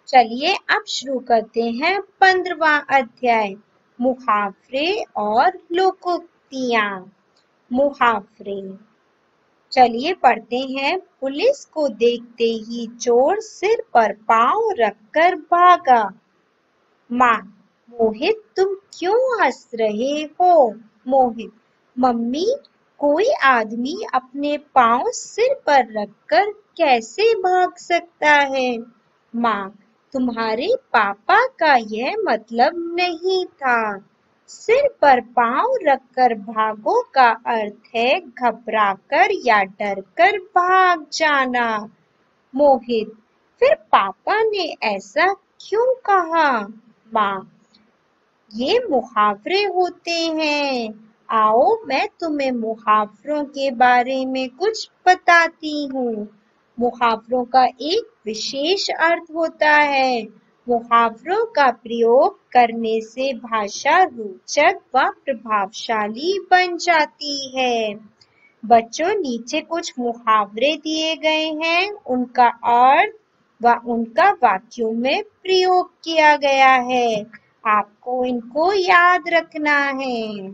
चलिए अब शुरू करते हैं 15वां अध्याय मुहावरे और लोकोक्तियां। मुहावरे। चलिए पढ़ते हैं। पुलिस को देखते ही चोर सिर पर पांव रखकर भागा। माँ, मोहित तुम क्यों हंस रहे हो? मोहित, मम्मी, कोई आदमी अपने पांव सिर पर रखकर कैसे भाग सकता है? माँ, तुम्हारे पापा का यह मतलब नहीं था। सिर पर पांव रखकर भागो का अर्थ है घबराकर या डरकर भाग जाना। मोहित, फिर पापा ने ऐसा क्यों कहा? माँ, ये मुहावरे होते हैं। आओ मैं तुम्हें मुहावरों के बारे में कुछ बताती हूँ। मुहावरों का एक विशेष अर्थ होता है। मुहावरों का प्रयोग करने से भाषा रोचक व प्रभावशाली बन जाती है। बच्चों, नीचे कुछ मुहावरे दिए गए हैं। उनका अर्थ व उनका वाक्यों में प्रयोग किया गया है। आपको इनको याद रखना है।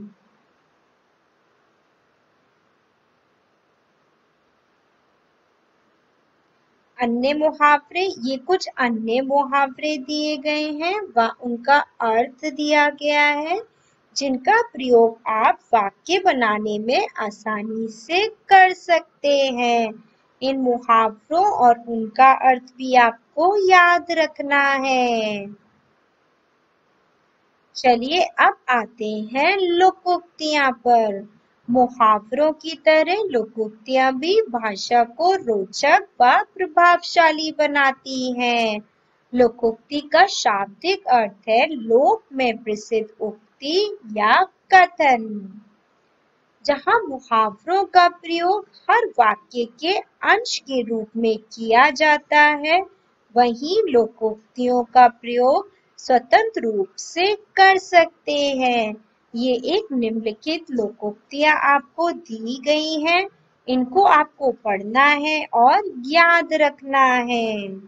अन्य मुहावरे, ये कुछ अन्य मुहावरे दिए गए हैं व उनका अर्थ दिया गया है, जिनका प्रयोग आप वाक्य बनाने में आसानी से कर सकते हैं। इन मुहावरों और उनका अर्थ भी आपको याद रखना है। चलिए अब आते हैं लोकोक्तियां पर। मुहावरों की तरह लोकोक्तियां भी भाषा को रोचक व प्रभावशाली बनाती हैं। लोकोक्ति का शाब्दिक अर्थ है लोक में प्रसिद्ध उक्ति या कथन। जहाँ मुहावरों का प्रयोग हर वाक्य के अंश के रूप में किया जाता है, वहीं लोकोक्तियों का प्रयोग स्वतंत्र रूप से कर सकते हैं। ये एक निम्नलिखित लोकोक्तियां आपको दी गई हैं। इनको आपको पढ़ना है और याद रखना है।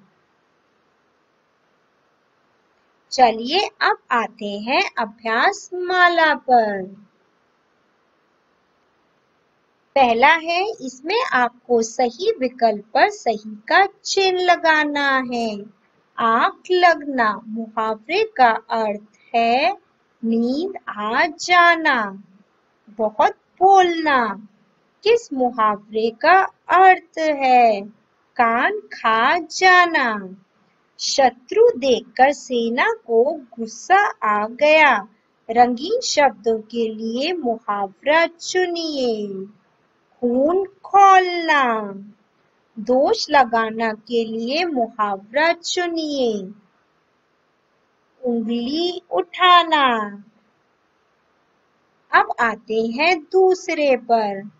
चलिए अब आते हैं अभ्यास माला पर। पहला है, इसमें आपको सही विकल्प पर सही का चिन्ह लगाना है। आंख लगना मुहावरे का अर्थ है नींद आ जाना। बहुत बोलना किस मुहावरे का अर्थ है? कान खा जाना। शत्रु देखकर सेना को गुस्सा आ गया। रंगीन शब्दों के लिए मुहावरा चुनिए। खून खौलना। दोष लगाना के लिए मुहावरा चुनिए। उंगली उठाना। अब आते हैं दूसरे पर।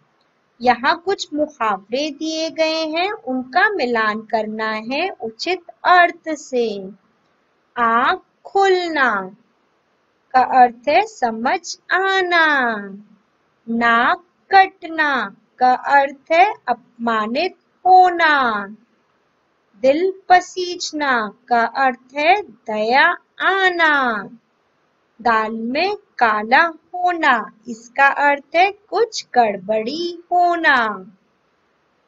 यहाँ कुछ मुहावरे दिए गए हैं, उनका मिलान करना है उचित अर्थ से। आँख खुलना का अर्थ है समझ आना। नाक कटना का अर्थ है अपमानित होना। दिल पसीजना का अर्थ है दया आना। दाल में काला होना, इसका अर्थ है कुछ गड़बड़ी होना।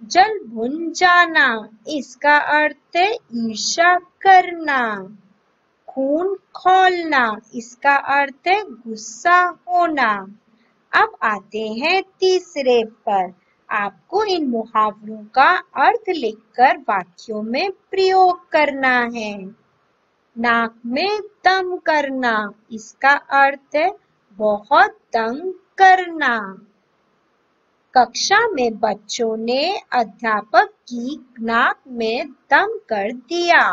जल भुन जाना, इसका अर्थ है ईर्ष्या करना। खून खौलना, इसका अर्थ है गुस्सा होना। अब आते हैं तीसरे पर। आपको इन मुहावरों का अर्थ लिखकर वाक्यों में प्रयोग करना है। नाक में दम करना, इसका अर्थ है बहुत तंग करना। कक्षा में बच्चों ने अध्यापक की नाक में दम कर दिया।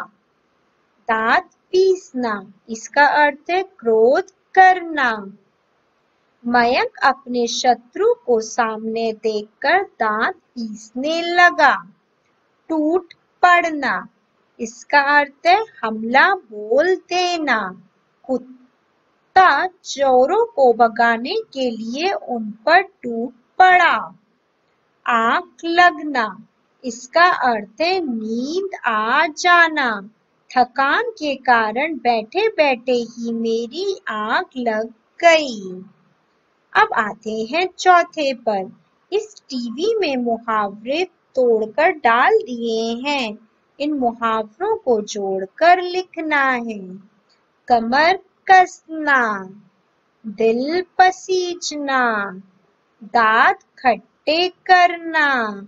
दांत पीसना, इसका अर्थ है क्रोध करना। मयंक अपने शत्रु को सामने देखकर दांत पीसने लगा। टूट पड़ना, इसका अर्थ है हमला बोल देना। कुत्ता चोरों को भगाने के लिए उन पर टूट पड़ा। आँख लगना, इसका अर्थ है नींद आ जाना, थकान के कारण बैठे बैठे ही मेरी आंख लग गई। अब आते हैं चौथे पर। इस टीवी में मुहावरे तोड़कर डाल दिए हैं। इन मुहावरों को जोड़कर लिखना है। कमर कसना, दिल पसीजना, दांत खट्टे करना,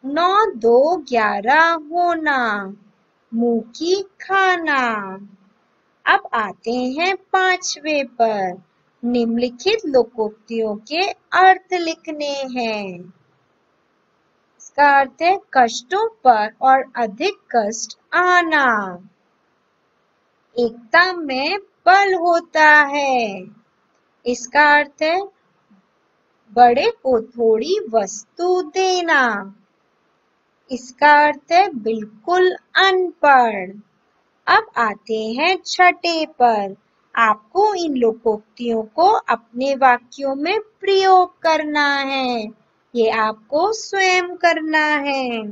9 2 11 होना, मुंह की खाना। अब आते हैं पांचवे पर। निम्नलिखित लोकोक्तियों के अर्थ लिखने हैं। इसका अर्थ है कष्टों पर और अधिक कष्ट आना। एकता में बल होता है। इसका अर्थ है बड़े को थोड़ी वस्तु देना। इसका अर्थ है बिल्कुल अनपढ़। अब आते हैं छठे पर। आपको इन लोकोक्तियों को अपने वाक्यों में प्रयोग करना है। ये आपको स्वयं करना है।